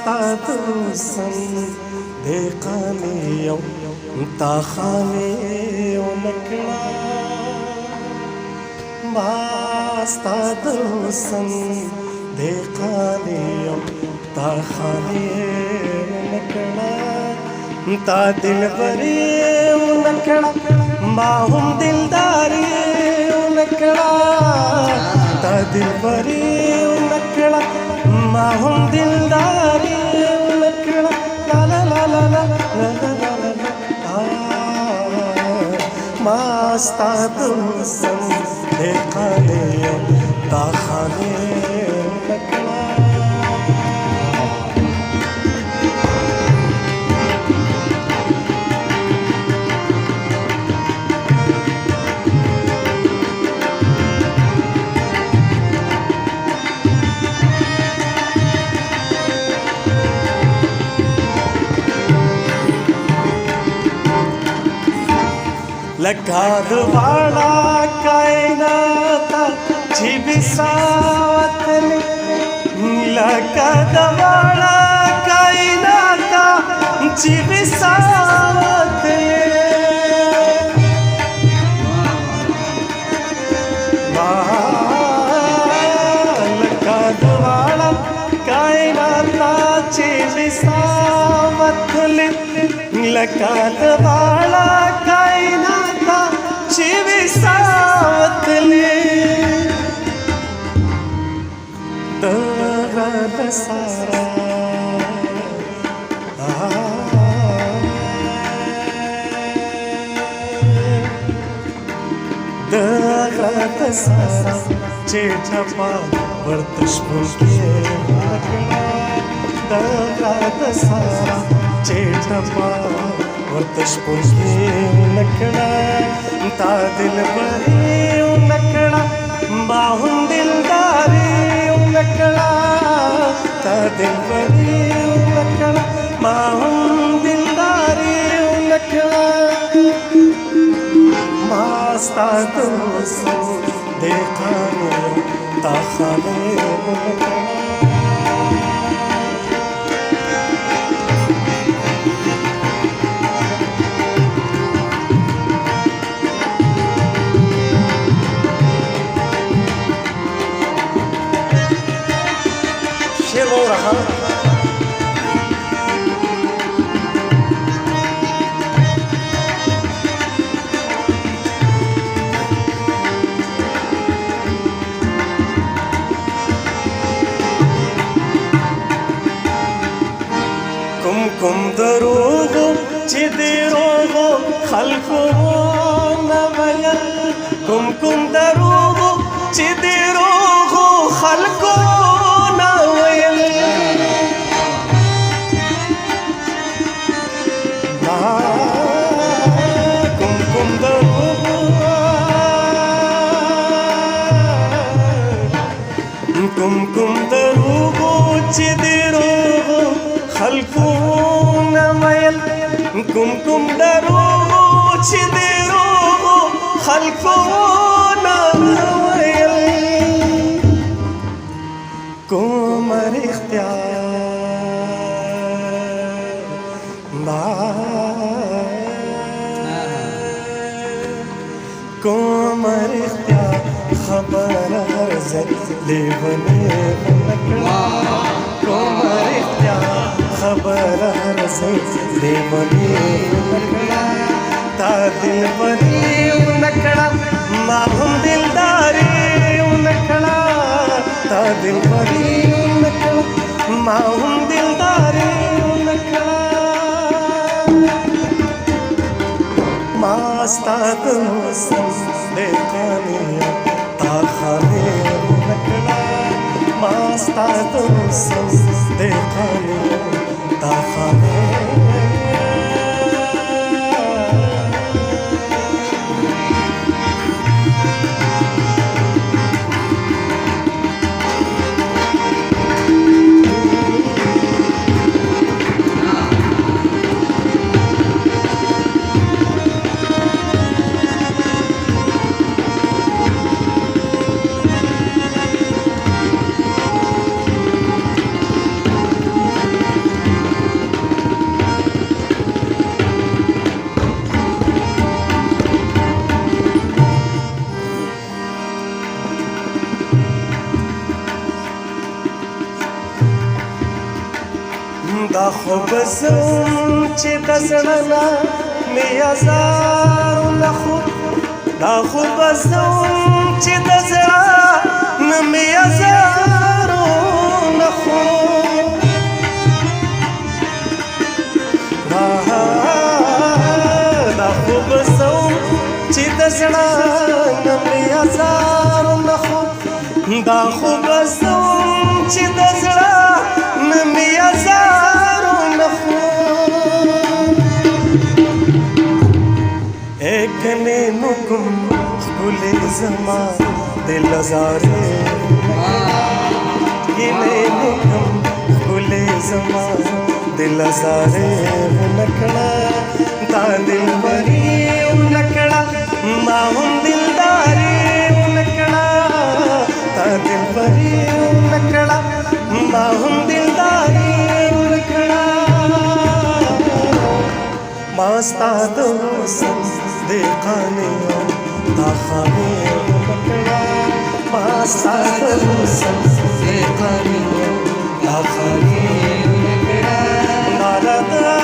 Mastadusan dekane yau takhane onakla Mastadusan dekane yau takhane onakla ta dilbari onakla mahum dildari onakla ta dilbari onakla mahum dildari onakla la la la la la la la Mastadusan dekane yau takhane onakla लखादवाड़ा कायनाता चिबिसावतले लखादवाड़ा कायनाता चिबिसावतले लखादवाड़ा कायनाता चिबिसावतले लखादवाड़ा कायनाता चिबिसावतले दर्द सारा दर्द सारा चेठपा वर्तष्पुष्पे दर्द सारा चेठपा वर्तष्पुष्पे नकड़ा ता दिलबरी नकड़ा बाहुं दिलदारी नकड़ा ता दिलबरी नकड़ा बाहुं दिलदारी नकड़ा Mastadusan dekane takhane onakla शेर हो रहा कुम दरोगो चिदिरोगो खल्को नवयल कुम दरोगो चिदिरोगो खल्को नवयल कुम दरोगो कुम दरोगो चिदिरोगो खल्को नवयल कुम दरो चिदिरो खल्को नवयल कुमर कुमर खबर लेवने कुमर खबर लेवने ता दिलबरी नकड़ा माहुम दिलदारी नकड़ा ता दिलबरी नकड़ा माहुम दिलदारी नकड़ा Mastadusan dekane takhane onakla Mastadusan dekane takhane خو بزم چې د زړه نه مې ازارونه خو دا خو بزم چې د زړه نه مې ازارونه خو دا خو بزم چې د زړه نه مې ازارونه خو دا خو بزم چې د زړه نه مې ازارونه خو एकने नुकुम खुले जमा दिल अजारे गिने नुकुम खुले जमा दिल अजारे नकड़ा ता दिल बरी नकड़ा माहूम दिलदारे नकड़ा ता दिल बरी नकड़ा माहूम दिलदारे नकड़ा मास्ता दोस्त देखने ताखाने पकड़ा मास्ता दोस्त देखने ताखाने पकड़ा नारदा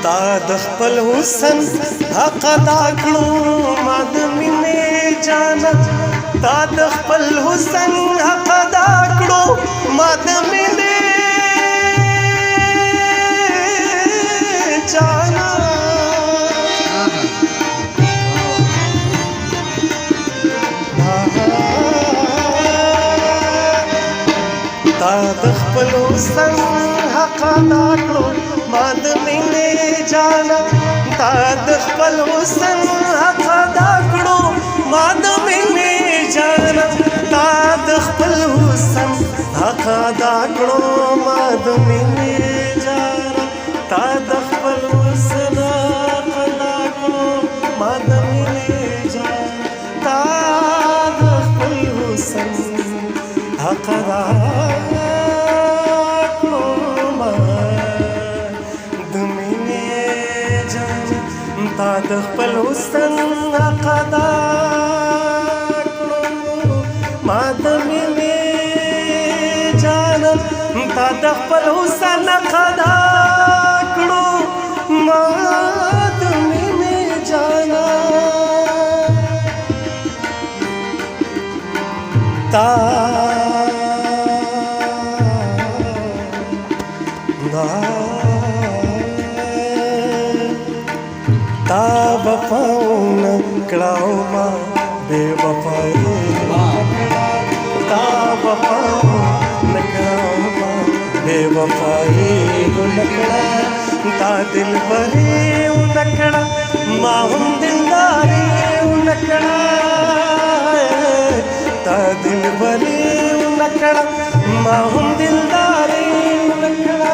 تا د خپل حسن حق ادا کړو ما د مینې جانت تا د خپل حسن حق ادا کړو ما د مینې جانت تا د خپل حسن حق ادا کړو ما د مینې جانا تا د خپل حسن حق ادا کړو ما د مینې جانا تا د خپل حسن حق ادا کړو ما د مینې جانا تا د خپل حسن حق ادا کړو ما د مینې جانا تا د خپل حسن حق ادا تا د خپل حسن حق ادا کړو ما د مینې جانا تا د خپل حسن حق ادا کړو ما د مینې جانا تا تا وفاون کړاو ما بے وفائی تا وفاون کړاو ما بے وفائی نکړه تا دل بری نکړه ما هم دلداري نکړه تا دل بری نکړه ما هم دلداري نکړه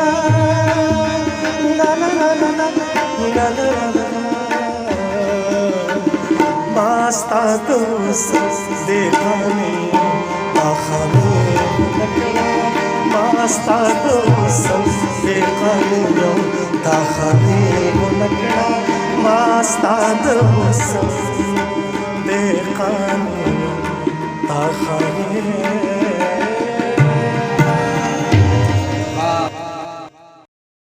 لا لا لا لا لا لا मास्ता दोस्त देखने ताखाने नकड़ा मास्ता दोस्त देखने ताखाने नकड़ा मास्ता दोस्त देखने ताखाने